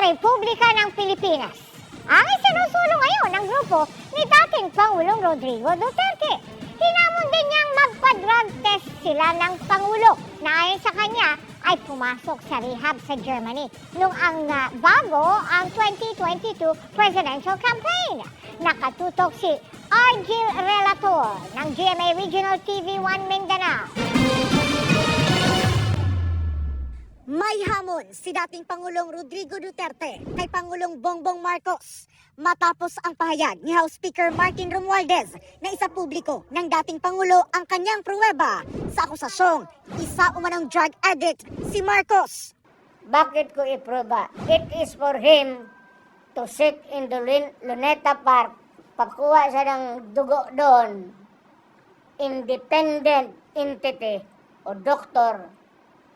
Republika ng Pilipinas. Ang isinusulong ngayon ng grupo ni dating Pangulong Rodrigo Duterte. Hinamon din niyang magpa-drug test sila ng Pangulo na ayon sa kanya ay pumasok sa rehab sa Germany nung bago ang 2022 presidential campaign. Nakatutok si Argil Relator ng GMA Regional TV 1 Mindanao. May hamon si dating Pangulong Rodrigo Duterte kay Pangulong Bongbong Marcos matapos ang pahayag ni House Speaker Martin Romualdez na isa publiko ng dating Pangulo ang kanyang pruweba sa akusasyong isa umanong drug addict si Marcos. Bakit ko iprueba? It is for him to sit in the Luneta Park, pagkuha siya ng dugo doon, independent entity o doktor,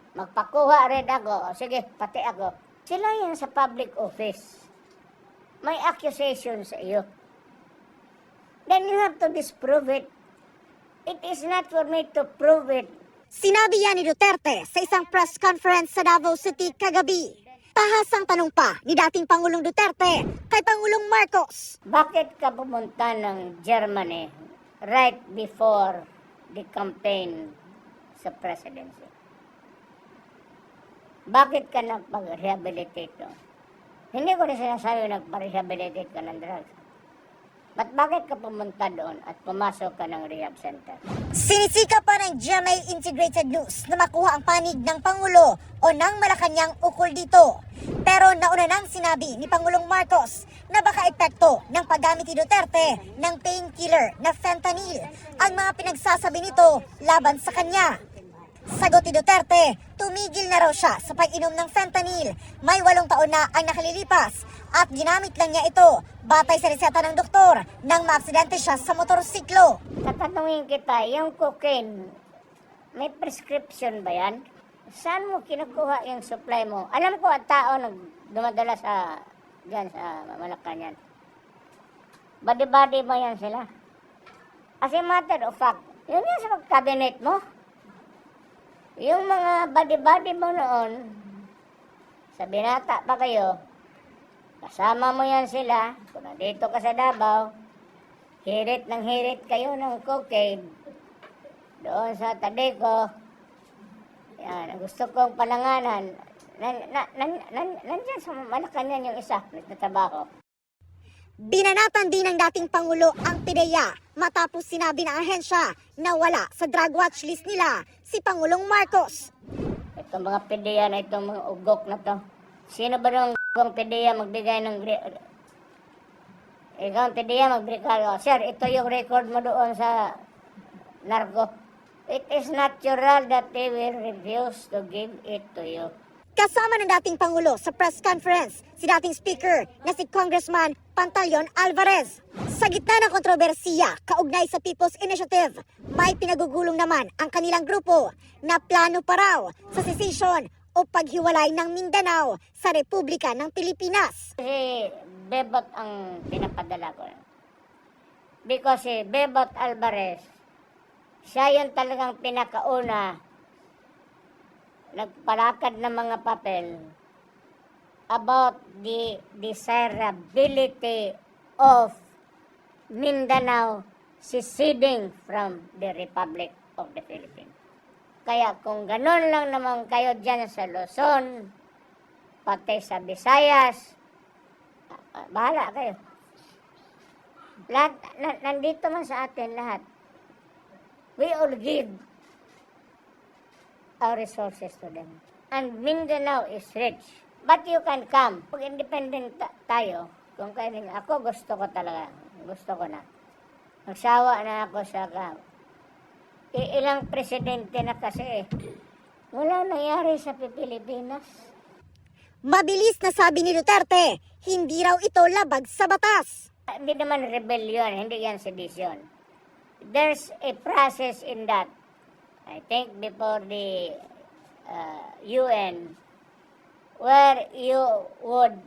magpakuha rin ako, sige, pati ako. Sila yan sa public office. May accusation sa iyo. Then you have to disprove it. It is not for me to prove it. Sinabi yan ni Duterte sa isang press conference sa Davao City kagabi. Tahasang tanong pa ni dating Pangulong Duterte kay Pangulong Marcos. Bakit ka pumunta ng Germany right before the campaign sa presidency? Bakit ka nagpag-rehabilitate doon? Hindi ko rin sinasabi nagpa-rehabilitate ka ng drugs. Bakit ka pumunta doon at pumasok ka ng rehab center? Sinisika pa ng GMA Integrated News na makuha ang panig ng Pangulo o ng Malacanang ukol dito. Pero nauna nang sinabi ni Pangulong Marcos na baka epekto ng paggamit ni Duterte ng painkiller na fentanyl ang mga pinagsasabi nito laban sa kanya. Sagot ni Duterte, tumigil na raw siya sa pag-inom ng fentanyl. May 8 taon na ang nakalilipas at ginamit lang niya ito batay sa reseta ng doktor nang maaksidente siya sa motorsiklo. Tatanungin kita, yung cocaine, may prescription ba yan? Saan mo kinukuha yung supply mo? Alam ko at tao dumadala dyan sa Malacanang. Body-body mo yan sila. As a matter of fact, yun yan sa cabinet mo. Yung mga body-body mo noon, sa binata pa kayo, kasama mo yan sila, kung nandito ka sa Davao, hirit kayo ng cocaine, doon sa Tadeco, yan, gusto kong palanganan, nandyan sa Malacanang yung isa, nagtatrabaho. Binanatan din ng dating Pangulo ang PIDEA matapos sinabi ng ahensya na wala sa drug watch list nila si Pangulong Marcos. Itong mga PIDEA na itong mga ugok na to, sino ba nung PIDEA magbigay ng... Ikaw ang PIDEA magbigay, sir, ito yung record mo doon sa narco. It is natural that they will refuse to give it to you. Kasama ng dating Pangulo sa press conference si dating Speaker na si Congressman Pantaleon Alvarez. Sa gitna ng kontrobersiya kaugnay sa People's Initiative, may pinagugulong naman ang kanilang grupo na plano pa raw sa secession o paghiwalay ng Mindanao sa Republika ng Pilipinas. Si Bebot ang pinapadala ko. Because si Bebot Alvarez, siya yung talagang pinakauna nagpalakad ng mga papel about the desirability of Mindanao seceding from the Republic of the Philippines. Kaya kung ganun lang naman kayo dyan sa Luzon, pati sa Visayas, bahala kayo. Lahat, nandito man sa atin lahat. We all give our resources to them. And Mindanao is rich. But you can come. Pag independent tayo, kung kailan ako, gusto ko talaga. Gusto ko na. Magsawa na ako sa ilang presidente na kasi wala nangyari sa Pilipinas. Mabilis na sabi ni Duterte, hindi raw ito labag sa batas. Hindi naman rebellion, hindi yan sedition. There's a process in that. I think before the UN, where you would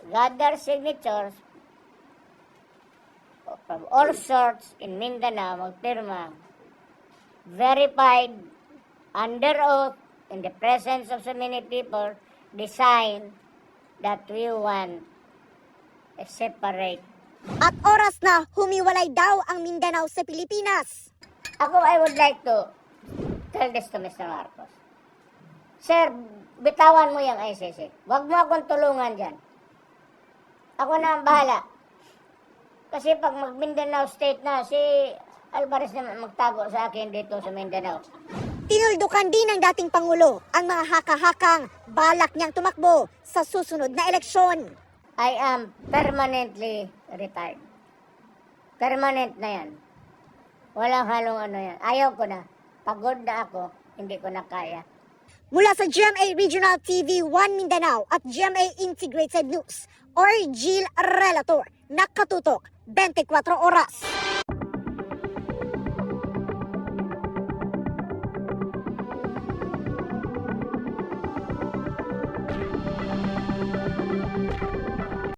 gather signatures from all sorts in Mindanao, magpirma, verified, under oath, in the presence of so many people, design, that we want a separate. At oras na humiwalay daw ang Mindanao sa Pilipinas. Ako, I would like to tell this to Mr. Marcos. Sir, bitawan mo yung ICC. Huwag mo akong tulungan dyan. Ako na ang bahala. Kasi pag mag-Mindanao State na, si Alvarez na magtago sa akin dito sa Mindanao. Tinuldukan din ng dating Pangulo ang mga haka-hakang balak niyang tumakbo sa susunod na eleksyon. I am permanently retired. Permanent na yan. Walang halong ano yan. Ayaw ko na. Pagod na ako. Hindi ko na kaya. Mula sa GMA Regional TV 1 Mindanao at GMA Integrated News or GIL Relator, nakatutok 24 oras.